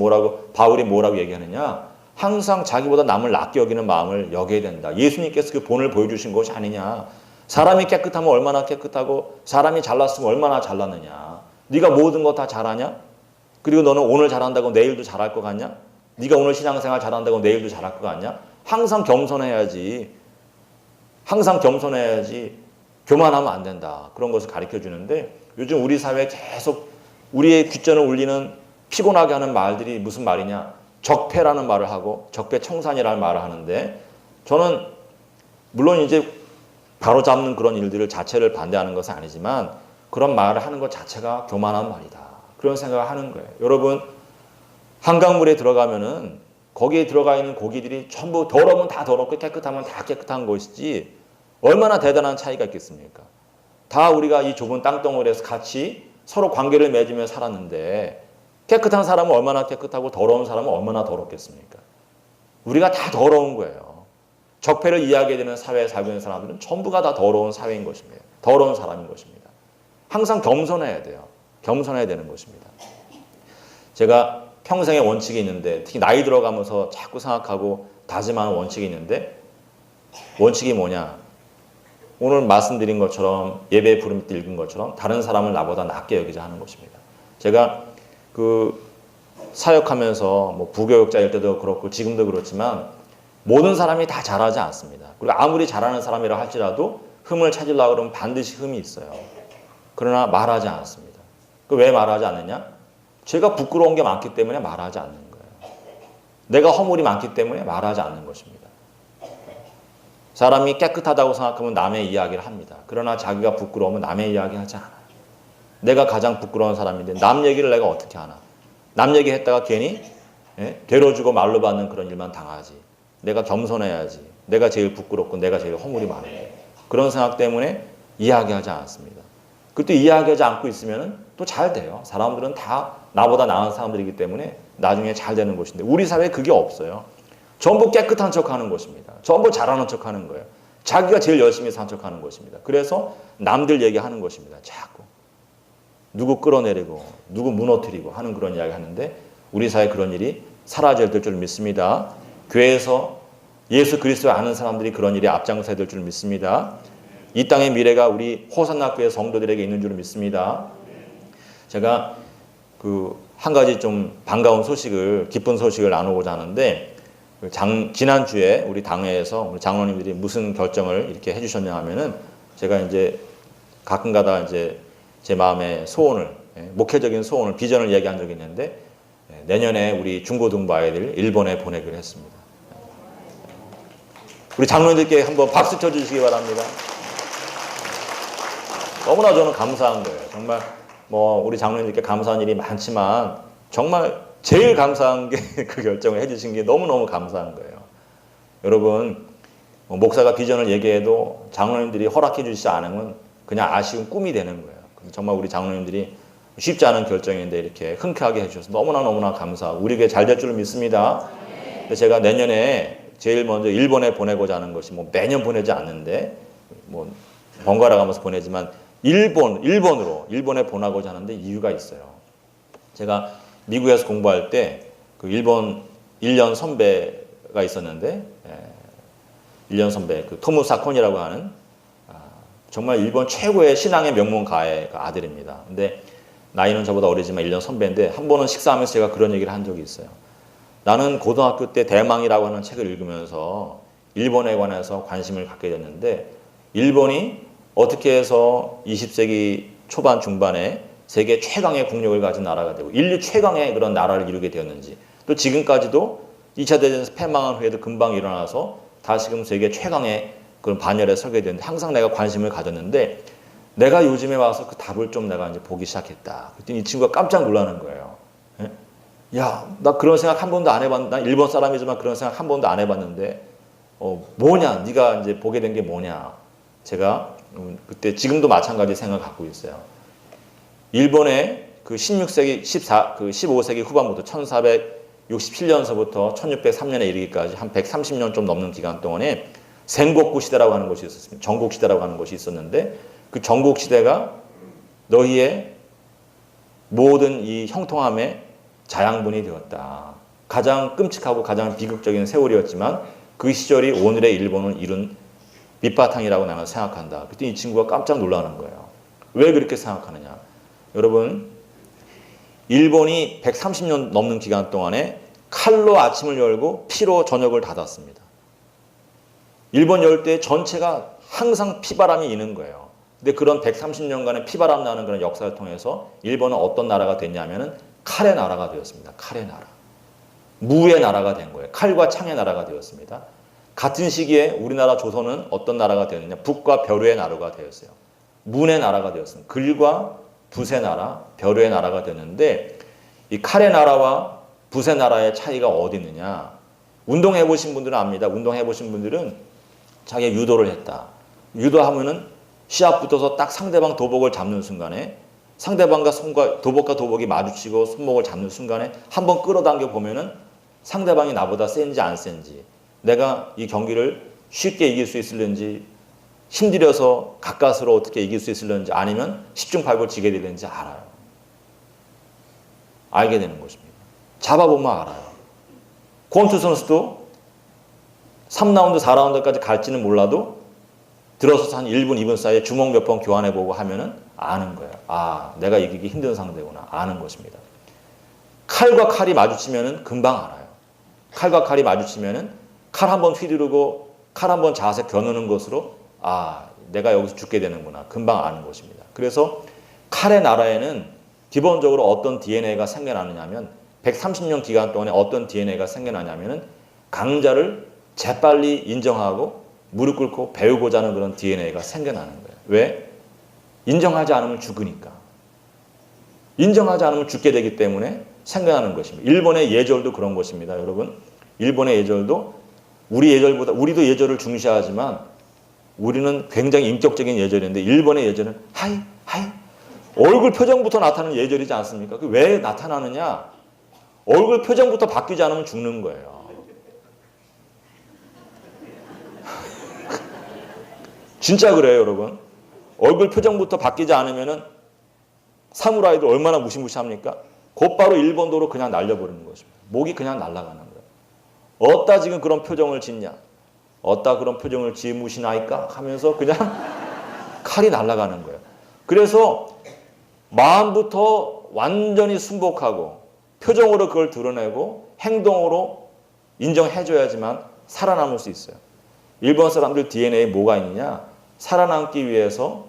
바울이 뭐라고 얘기하느냐? 항상 자기보다 남을 낫게 여기는 마음을 여겨야 된다. 예수님께서 그 본을 보여주신 것이 아니냐. 사람이 깨끗하면 얼마나 깨끗하고 사람이 잘났으면 얼마나 잘났느냐. 네가 모든 거 다 잘하냐? 그리고 너는 오늘 잘한다고 내일도 잘할 것 같냐? 네가 오늘 신앙생활 잘한다고 내일도 잘할 것 같냐? 항상 겸손해야지. 항상 겸손해야지. 교만하면 안 된다. 그런 것을 가르쳐 주는데 요즘 우리 사회에 계속 우리의 귓전을 울리는 피곤하게 하는 말들이 무슨 말이냐? 적폐라는 말을 하고 적폐청산이라는 말을 하는데 저는 물론 이제 바로잡는 그런 일들을 자체를 반대하는 것은 아니지만 그런 말을 하는 것 자체가 교만한 말이다. 그런 생각을 하는 거예요. 여러분, 한강물에 들어가면은 거기에 들어가 있는 고기들이 전부 더러우면 다 더럽고 깨끗하면 다 깨끗한 것이지 얼마나 대단한 차이가 있겠습니까? 다 우리가 이 좁은 땅덩어리에서 같이 서로 관계를 맺으며 살았는데 깨끗한 사람은 얼마나 깨끗하고 더러운 사람은 얼마나 더럽겠습니까? 우리가 다 더러운 거예요. 적폐를 이야기해야 되는 사회에 살고 있는 사람들은 전부가 다 더러운 사회인 것입니다. 더러운 사람인 것입니다. 항상 겸손해야 돼요. 겸손해야 되는 것입니다. 제가 평생의 원칙이 있는데 특히 나이 들어가면서 자꾸 생각하고 다짐하는 원칙이 있는데 원칙이 뭐냐? 오늘 말씀드린 것처럼 예배 부름 때 읽은 것처럼 다른 사람을 나보다 낫게 여기자 하는 것입니다. 제가 사역하면서 부교육자일 때도 그렇고 지금도 그렇지만 모든 사람이 다 잘하지 않습니다. 그리고 아무리 잘하는 사람이라 할지라도 흠을 찾으려고 그러면 반드시 흠이 있어요. 그러나 말하지 않습니다. 왜 말하지 않느냐? 제가 부끄러운 게 많기 때문에 말하지 않는 거예요. 내가 허물이 많기 때문에 말하지 않는 것입니다. 사람이 깨끗하다고 생각하면 남의 이야기를 합니다. 그러나 자기가 부끄러우면 남의 이야기 하지 않아요. 내가 가장 부끄러운 사람인데 남 얘기를 내가 어떻게 하나. 남 얘기했다가 괜히 되려주고 말로 받는 그런 일만 당하지. 내가 겸손해야지. 내가 제일 부끄럽고 내가 제일 허물이 많은데. 그런 생각 때문에 이야기하지 않습니다. 그때 이야기하지 않고 있으면 또 잘 돼요. 사람들은 다 나보다 나은 사람들이기 때문에 나중에 잘 되는 것인데 우리 사회에 그게 없어요. 전부 깨끗한 척하는 것입니다. 전부 잘하는 척하는 거예요. 자기가 제일 열심히 산 척하는 것입니다. 그래서 남들 얘기하는 것입니다. 자꾸. 누구 끌어내리고 누구 무너뜨리고 하는 그런 이야기 하는데 우리 사회에 그런 일이 사라져야 될 줄 믿습니다. 교회에서 예수 그리스도를 아는 사람들이 그런 일이 앞장서야 될 줄 믿습니다. 이 땅의 미래가 우리 호산나 교회 성도들에게 있는 줄 믿습니다. 제가 한 가지 좀 반가운 소식을 기쁜 소식을 나누고자 하는데 지난주에 우리 당회에서 우리 장로님들이 무슨 결정을 이렇게 해주셨냐 하면은 제가 이제 가끔가다 이제 제 마음의 소원을 목회적인 소원을 비전을 얘기한 적이 있는데 내년에 우리 중고등부 아이들 일본에 보내기로 했습니다. 우리 장로님들께 한번 박수 쳐주시기 바랍니다. 너무나 저는 감사한 거예요. 정말 우리 장로님들께 감사한 일이 많지만 정말 제일 감사한 게 그 결정을 해주신 게 너무너무 감사한 거예요. 여러분, 목사가 비전을 얘기해도 장로님들이 허락해 주시지 않으면 그냥 아쉬운 꿈이 되는 거예요. 정말 우리 장로님들이 쉽지 않은 결정인데 이렇게 흔쾌하게 해주셔서 너무나 감사하고 우리 교회 잘 될 줄 믿습니다. 근데 제가 내년에 제일 먼저 일본에 보내고자 하는 것이 매년 보내지 않는데 번갈아 가면서 보내지만 일본에 보내고자 하는데 이유가 있어요. 제가 미국에서 공부할 때 일본 1년 선배가 있었는데 1년 선배 토무 사콘이라고 하는 정말 일본 최고의 신앙의 명문가의 아들입니다. 근데 나이는 저보다 어리지만 1년 선배인데 한 번은 식사하면서 제가 그런 얘기를 한 적이 있어요. 나는 고등학교 때 대망이라고 하는 책을 읽으면서 일본에 관해서 관심을 갖게 됐는데 일본이 어떻게 해서 20세기 초반 중반에 세계 최강의 국력을 가진 나라가 되고 인류 최강의 그런 나라를 이루게 되었는지 또 지금까지도 2차 대전에서 패망한 후에도 금방 일어나서 다시금 세계 최강의 그런 반열에 서게 되는데 항상 내가 관심을 가졌는데 내가 요즘에 와서 그 답을 좀 내가 이제 보기 시작했다. 그랬더니 이 친구가 깜짝 놀라는 거예요. 예? 야, 나 그런 생각 한 번도 안 해봤는데, 난 일본 사람이지만 그런 생각 한 번도 안 해봤는데, 뭐냐, 네가 이제 보게 된 게 뭐냐. 제가 그때 지금도 마찬가지 생각을 갖고 있어요. 일본의 그 16세기, 15세기 후반부터 1467년서부터 1603년에 이르기까지 한 130년 좀 넘는 기간 동안에 생곡구 시대라고 하는 것이 있었습니다. 전국 시대라고 하는 것이 있었는데 그 전국 시대가 너희의 모든 이 형통함의 자양분이 되었다. 가장 끔찍하고 가장 비극적인 세월이었지만 그 시절이 오늘의 일본을 이룬 밑바탕이라고 나는 생각한다. 그때 이 친구가 깜짝 놀라는 거예요. 왜 그렇게 생각하느냐. 여러분, 일본이 130년 넘는 기간 동안에 칼로 아침을 열고 피로 저녁을 닫았습니다. 일본 열대 전체가 항상 피바람이 이는 거예요. 근데 그런 130년간의 피바람 나는 그런 역사를 통해서 일본은 어떤 나라가 됐냐면은 칼의 나라가 되었습니다. 칼의 나라. 무의 나라가 된 거예요. 칼과 창의 나라가 되었습니다. 같은 시기에 우리나라 조선은 어떤 나라가 되었느냐. 북과 벼루의 나라가 되었어요. 문의 나라가 되었습니다. 글과 붓의 나라, 벼루의 나라가 되었는데 이 칼의 나라와 붓의 나라의 차이가 어디 있느냐. 운동해 보신 분들은 압니다. 운동해 보신 분들은 자기가 유도를 했다. 유도하면은 시합 붙어서 딱 상대방 도복을 잡는 순간에 상대방과 도복과 도복이 마주치고 손목을 잡는 순간에 한번 끌어당겨 보면은 상대방이 나보다 센지 안 센지 내가 이 경기를 쉽게 이길 수 있을는지 힘들여서 가까스로 어떻게 이길 수 있을는지 아니면 10중 8구 지게 되는지 알아요. 알게 되는 것입니다. 잡아보면 알아요. 권투 선수도 3라운드, 4라운드까지 갈지는 몰라도 들어서서 한 1분, 2분 사이에 주먹 몇 번 교환해보고 하면은 아는 거예요. 아, 내가 이기기 힘든 상대구나. 아는 것입니다. 칼과 칼이 마주치면은 금방 알아요. 칼과 칼이 마주치면은 칼 한 번 휘두르고 칼 한 번 자세 겨누는 것으로 아, 내가 여기서 죽게 되는구나. 금방 아는 것입니다. 그래서 칼의 나라에는 기본적으로 어떤 DNA가 생겨나느냐면 130년 기간 동안에 어떤 DNA가 생겨나냐면은 강자를 재빨리 인정하고 무릎 꿇고 배우고자 하는 그런 DNA가 생겨나는 거예요. 왜? 인정하지 않으면 죽으니까. 인정하지 않으면 죽게 되기 때문에 생겨나는 것입니다. 일본의 예절도 그런 것입니다. 여러분, 일본의 예절도 우리 예절보다 우리도 예절을 중시하지만 우리는 굉장히 인격적인 예절인데 일본의 예절은 하이 하이 얼굴 표정부터 나타나는 예절이지 않습니까? 왜 나타나느냐? 얼굴 표정부터 바뀌지 않으면 죽는 거예요. 진짜 그래요, 여러분. 얼굴 표정부터 바뀌지 않으면은 사무라이들 얼마나 무시무시합니까? 곧바로 일본도로 그냥 날려버리는 것입니다. 목이 그냥 날아가는 거예요. 어따 지금 그런 표정을 짓냐? 어따 그런 표정을 지으시나이까? 하면서 그냥 칼이 날아가는 거예요. 그래서 마음부터 완전히 순복하고 표정으로 그걸 드러내고 행동으로 인정해줘야지만 살아남을 수 있어요. 일본 사람들 DNA에 뭐가 있느냐? 살아남기 위해서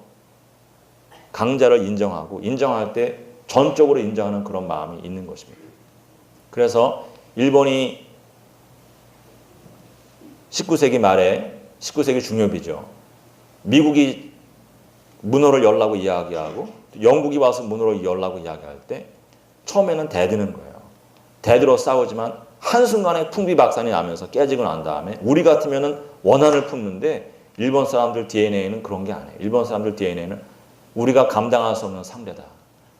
강자를 인정하고 인정할 때 전적으로 인정하는 그런 마음이 있는 것입니다. 그래서 일본이 19세기 말에 19세기 중엽이죠. 미국이 문호를 열라고 이야기하고 영국이 와서 문호를 열라고 이야기할 때 처음에는 대드는 거예요. 대들어 싸우지만 한순간에 풍비박산이 나면서 깨지고 난 다음에 우리 같으면은 원한을 품는데 일본 사람들 DNA는 그런 게 아니에요. 일본 사람들 DNA는 우리가 감당할 수 없는 상대다.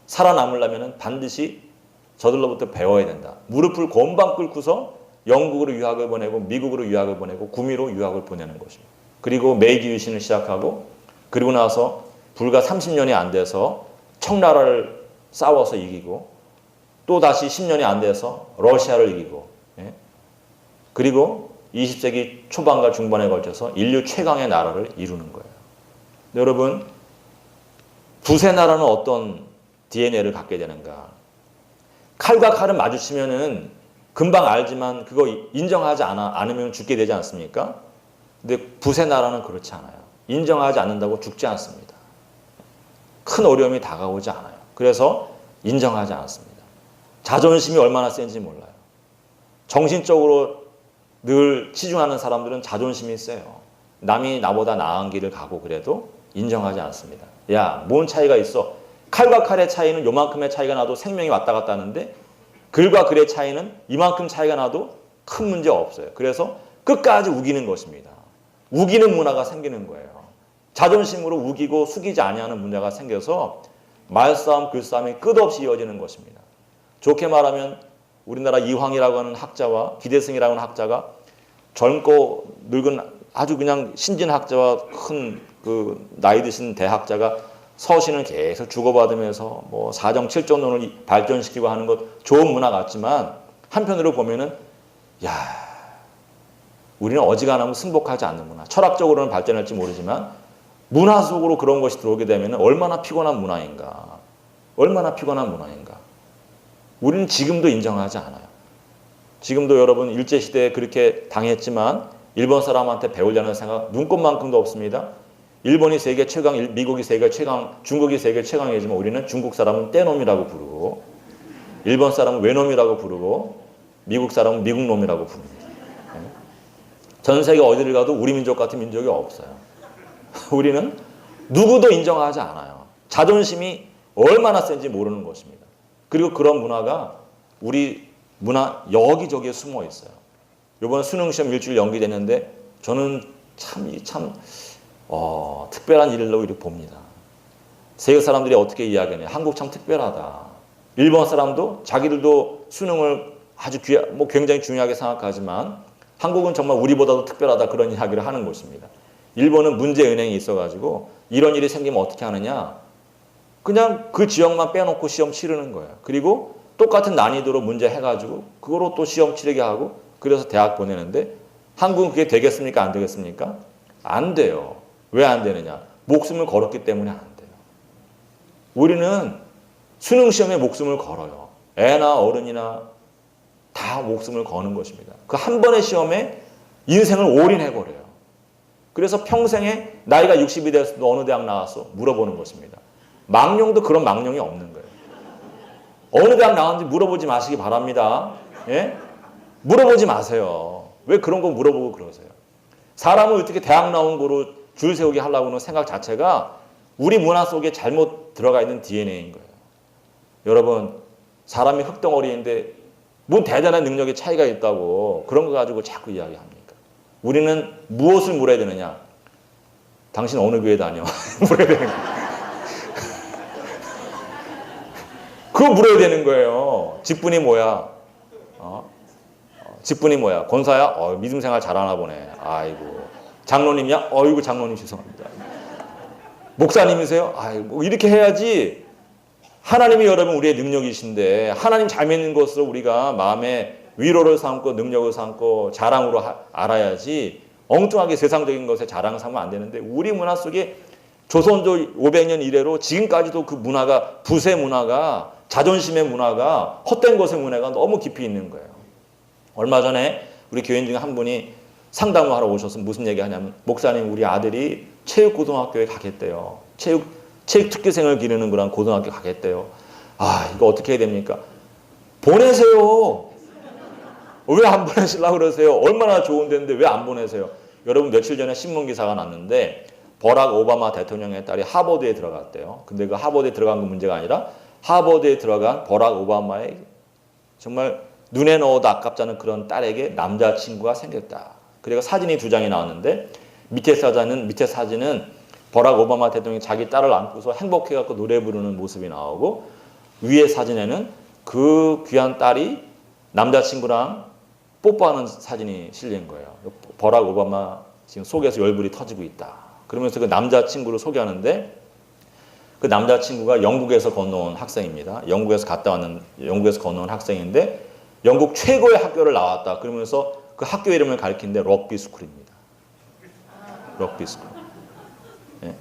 살아남으려면 반드시 저들로부터 배워야 된다. 무릎을 곰방 꿇고서 영국으로 유학을 보내고 미국으로 유학을 보내고 구미로 유학을 보내는 것입니다. 그리고 메이지 유신을 시작하고 그리고 나서 불과 30년이 안 돼서 청나라를 싸워서 이기고 또 다시 10년이 안 돼서 러시아를 이기고 그리고 20세기 초반과 중반에 걸쳐서 인류 최강의 나라를 이루는 거예요. 여러분, 붓의 나라는 어떤 DNA를 갖게 되는가? 칼과 칼은 마주치면은 금방 알지만 그거 인정하지 않으면 죽게 되지 않습니까? 근데 붓의 나라는 그렇지 않아요. 인정하지 않는다고 죽지 않습니다. 큰 어려움이 다가오지 않아요. 그래서 인정하지 않습니다. 자존심이 얼마나 센지 몰라요. 정신적으로 늘 치중하는 사람들은 자존심이 세요. 남이 나보다 나은 길을 가고 그래도 인정하지 않습니다. 야, 뭔 차이가 있어? 칼과 칼의 차이는 요만큼의 차이가 나도 생명이 왔다 갔다 하는데 글과 글의 차이는 이만큼 차이가 나도 큰 문제 없어요. 그래서 끝까지 우기는 것입니다. 우기는 문화가 생기는 거예요. 자존심으로 우기고 숙이지 아니하는 문제가 생겨서 말싸움, 글싸움이 끝없이 이어지는 것입니다. 좋게 말하면 우리나라 이황이라고 하는 학자와 기대승이라고 하는 학자가 젊고 늙은 아주 그냥 신진학자와 큰 그 나이 드신 대학자가 서신을 계속 주고받으면서 뭐 사정 칠정론을 발전시키고 하는 것 좋은 문화 같지만 한편으로 보면은 야, 우리는 어지간하면 승복하지 않는 문화. 철학적으로는 발전할지 모르지만 문화 속으로 그런 것이 들어오게 되면 얼마나 피곤한 문화인가. 얼마나 피곤한 문화인가. 우리는 지금도 인정하지 않아요. 지금도 여러분 일제시대에 그렇게 당했지만 일본 사람한테 배우려는 생각 눈꼽만큼도 없습니다. 일본이 세계 최강, 미국이 세계 최강, 중국이 세계 최강이지만 우리는 중국 사람은 떼놈이라고 부르고 일본 사람은 외놈이라고 부르고 미국 사람은 미국놈이라고 부릅니다. 전 세계 어디를 가도 우리 민족 같은 민족이 없어요. 우리는 누구도 인정하지 않아요. 자존심이 얼마나 센지 모르는 것입니다. 그리고 그런 문화가 우리 문화 여기저기에 숨어 있어요. 이번 수능시험 일주일 연기됐는데 저는 참 특별한 일로 이렇게 봅니다. 세계 사람들이 어떻게 이야기하냐. 한국 참 특별하다. 일본 사람도 자기들도 수능을 아주 굉장히 중요하게 생각하지만 한국은 정말 우리보다도 특별하다 그런 이야기를 하는 것입니다. 일본은 문제은행이 있어가지고 이런 일이 생기면 어떻게 하느냐. 그냥 그 지역만 빼놓고 시험 치르는 거예요. 그리고 똑같은 난이도로 문제 해가지고 그거로 또 시험 치르게 하고 그래서 대학 보내는데 한국은 그게 되겠습니까? 안 되겠습니까? 안 돼요. 왜 안 되느냐? 목숨을 걸었기 때문에 안 돼요. 우리는 수능 시험에 목숨을 걸어요. 애나 어른이나 다 목숨을 거는 것입니다. 그 한 번의 시험에 인생을 올인해버려요. 그래서 평생에 나이가 60이 돼서 너 어느 대학 나왔어? 물어보는 것입니다. 망령도 그런 망령이 없는 거예요. 어느 대학 나왔는지 물어보지 마시기 바랍니다. 예? 물어보지 마세요. 왜 그런 거 물어보고 그러세요? 사람을 어떻게 대학 나온 거로 줄 세우게 하려고 하는 생각 자체가 우리 문화 속에 잘못 들어가 있는 DNA인 거예요. 여러분, 사람이 흙덩어리인데 뭐 대단한 능력의 차이가 있다고 그런 거 가지고 자꾸 이야기합니까? 우리는 무엇을 물어야 되느냐? 당신 어느 교회 다녀? 물어야 되는 거예요. 그거 물어야 되는 거예요. 직분이 뭐야? 직분이 뭐야? 권사야? 믿음 생활 잘하나 보네. 아이고. 장로님이야? 어이구 장로님 죄송합니다. 목사님이세요? 아이고 이렇게 해야지. 하나님이 여러분 우리의 능력이신데 하나님 잘 믿는 것으로 우리가 마음에 위로를 삼고 능력을 삼고 자랑으로 알아야지 엉뚱하게 세상적인 것에 자랑 삼으면 안 되는데 우리 문화 속에 조선조 500년 이래로 지금까지도 그 문화가 부의 문화가 자존심의 문화가 헛된 것의 문화가 너무 깊이 있는 거예요. 얼마 전에 우리 교인 중에 한 분이 상담을 하러 오셔서 무슨 얘기 하냐면 목사님 우리 아들이 체육고등학교에 가겠대요. 체육 특기생을 기르는 그런 고등학교 가겠대요. 이거 어떻게 해야 됩니까? 보내세요. 왜 안 보내시려고 그러세요? 얼마나 좋은 데인데 왜 안 보내세요? 여러분 며칠 전에 신문기사가 났는데 버락 오바마 대통령의 딸이 하버드에 들어갔대요. 근데 그 하버드에 들어간 건 문제가 아니라 하버드에 들어간 버락 오바마의 정말 눈에 넣어도 아깝지 않은 그런 딸에게 남자친구가 생겼다. 그리고 사진이 2장이 나왔는데 밑에 사진은 버락 오바마 대통령이 자기 딸을 안고서 행복해갖고 노래 부르는 모습이 나오고 위에 사진에는 그 귀한 딸이 남자친구랑 뽀뽀하는 사진이 실린 거예요. 버락 오바마 지금 속에서 열불이 터지고 있다. 그러면서 그 남자친구를 소개하는데 그 남자친구가 영국에서 건너온 학생입니다. 영국에서 건너온 학생인데 영국 최고의 학교를 나왔다. 그러면서 그 학교 이름을 가리키는데 럭비 스쿨입니다. 럭비 스쿨. 예.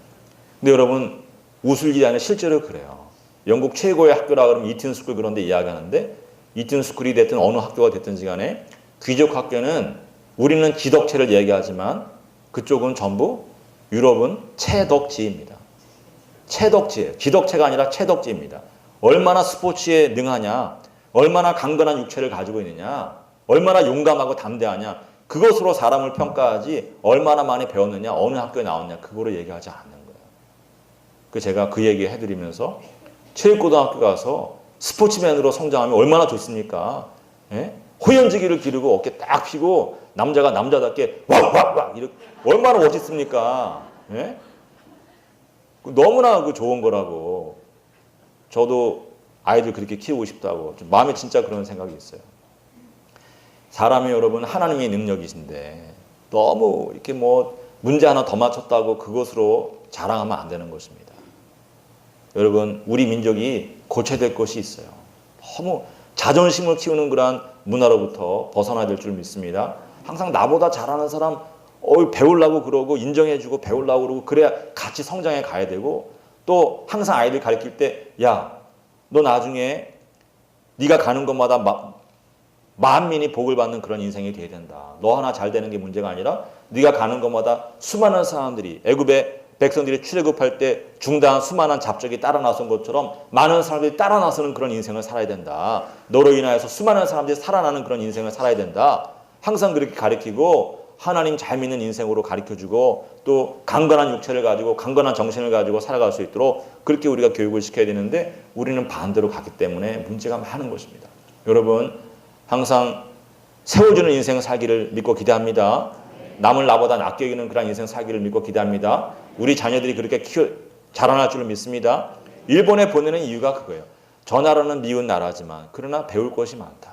근데 여러분 웃을 일이 아니라 실제로 그래요. 영국 최고의 학교라 그러면 이튼 스쿨 그런 데 이야기하는데 이튼 스쿨이 됐든 어느 학교가 됐든지 간에 귀족 학교는 우리는 기덕체를 얘기하지만 그쪽은 전부 유럽은 채덕지입니다. 채덕지예요. 기덕체가 아니라 채덕지입니다. 얼마나 스포츠에 능하냐, 얼마나 강건한 육체를 가지고 있느냐, 얼마나 용감하고 담대하냐, 그것으로 사람을 평가하지 얼마나 많이 배웠느냐, 어느 학교에 나왔냐, 그거를 얘기하지 않는 거예요. 제가 그 얘기 해드리면서 체육고등학교 가서 스포츠맨으로 성장하면 얼마나 좋습니까? 예? 호연지기를 기르고 어깨 딱 펴고 남자가 남자답게 왁왁왁 이렇게 얼마나 멋있습니까? 예? 너무나 좋은 거라고. 저도 아이들 그렇게 키우고 싶다고 좀 마음에 진짜 그런 생각이 있어요. 사람이 여러분 하나님의 능력이신데 너무 이렇게 문제 하나 더 맞췄다고 그것으로 자랑하면 안 되는 것입니다. 여러분 우리 민족이 고쳐야 될 것이 있어요. 너무 자존심을 키우는 그러한 문화로부터 벗어나야 될 줄 믿습니다. 항상 나보다 잘하는 사람 배우려고 그러고 인정해주고 배우려고 그러고 그래야 같이 성장해 가야 되고, 또 항상 아이들 가르칠 때 야, 너 나중에 네가 가는 곳마다 만민이 복을 받는 그런 인생이 돼야 된다. 너 하나 잘 되는 게 문제가 아니라 네가 가는 곳마다 수많은 사람들이 애굽의 백성들이 출애굽할 때 중당한 수많은 잡적이 따라 나선 것처럼 많은 사람들이 따라 나서는 그런 인생을 살아야 된다. 너로 인하여서 수많은 사람들이 살아나는 그런 인생을 살아야 된다. 항상 그렇게 가르치고 하나님 잘 믿는 인생으로 가르쳐주고 또 강건한 육체를 가지고 강건한 정신을 가지고 살아갈 수 있도록 그렇게 우리가 교육을 시켜야 되는데 우리는 반대로 가기 때문에 문제가 많은 것입니다. 여러분 항상 세워주는 인생 살기를 믿고 기대합니다. 남을 나보다 낫게 여기는 그런 인생 살기를 믿고 기대합니다. 우리 자녀들이 그렇게 자라날 줄 믿습니다. 일본에 보내는 이유가 그거예요. 저 나라는 미운 나라지만 그러나 배울 것이 많다.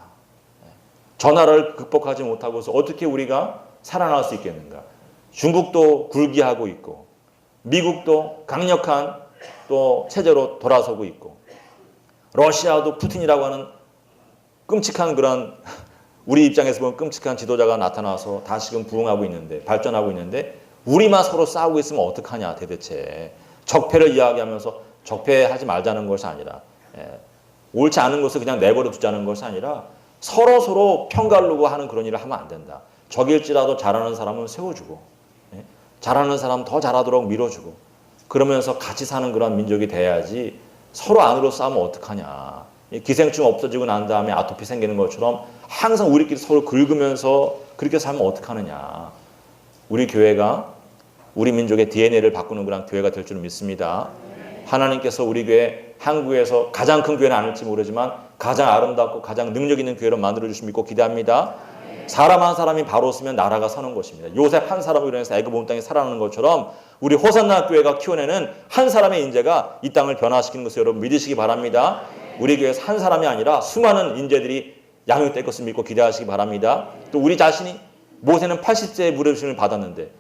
저 나라를 극복하지 못하고서 어떻게 우리가 살아날 수 있겠는가. 중국도 굴기하고 있고 미국도 강력한 또 체제로 돌아서고 있고 러시아도 푸틴이라고 하는 끔찍한 그런 우리 입장에서 보면 끔찍한 지도자가 나타나서 다시금 부흥하고 있는데 발전하고 있는데 우리만 서로 싸우고 있으면 어떡하냐 대대체. 적폐를 이야기하면서 적폐하지 말자는 것이 아니라 옳지 않은 것을 그냥 내버려 두자는 것이 아니라 서로 편가르고 하는 그런 일을 하면 안 된다. 적일지라도 잘하는 사람은 세워주고 잘하는 사람 더 잘하도록 밀어주고 그러면서 같이 사는 그런 민족이 돼야지 서로 안으로 싸우면 어떡하냐. 기생충 없어지고 난 다음에 아토피 생기는 것처럼 항상 우리끼리 서로 긁으면서 그렇게 살면 어떡하느냐. 우리 교회가 우리 민족의 DNA를 바꾸는 그런 교회가 될 줄 믿습니다. 하나님께서 우리 교회 한국에서 가장 큰 교회는 아닐지 모르지만 가장 아름답고 가장 능력 있는 교회로 만들어주시면 믿고 기대합니다. 사람 한 사람이 바로 서면 나라가 서는 것입니다. 요셉 한 사람으로 인해서 애굽 온 땅이 살아나는 것처럼 우리 호산나 교회가 키워내는 한 사람의 인재가 이 땅을 변화시키는 것을 여러분 믿으시기 바랍니다. 우리 교회에서 한 사람이 아니라 수많은 인재들이 양육될 것을 믿고 기대하시기 바랍니다. 또 우리 자신이 모세는 80세에 부르심을 받았는데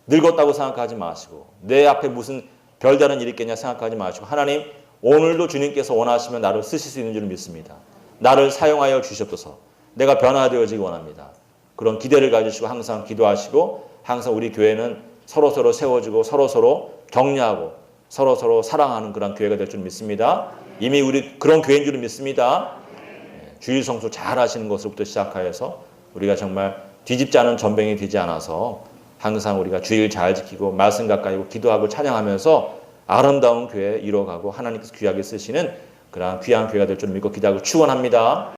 늙었다고 생각하지 마시고 내 앞에 무슨 별다른 일이 있겠냐 생각하지 마시고 하나님 오늘도 주님께서 원하시면 나를 쓰실 수 있는 줄 믿습니다. 나를 사용하여 주시옵소서. 내가 변화되어지기 원합니다. 그런 기대를 가지시고 항상 기도하시고 항상 우리 교회는 서로서로 세워주고 서로서로 격려하고 서로서로 사랑하는 그런 교회가 될 줄 믿습니다. 이미 우리 그런 교회인 줄 믿습니다. 주일 성수 잘 하시는 것부터 시작하여서 우리가 정말 뒤집지 않은 전병이 되지 않아서 항상 우리가 주일 잘 지키고 말씀 가까이고 기도하고 찬양하면서 아름다운 교회 이뤄가고 하나님께서 귀하게 쓰시는 그러한 귀한 교회가 될 줄 믿고 기대하고 축원합니다.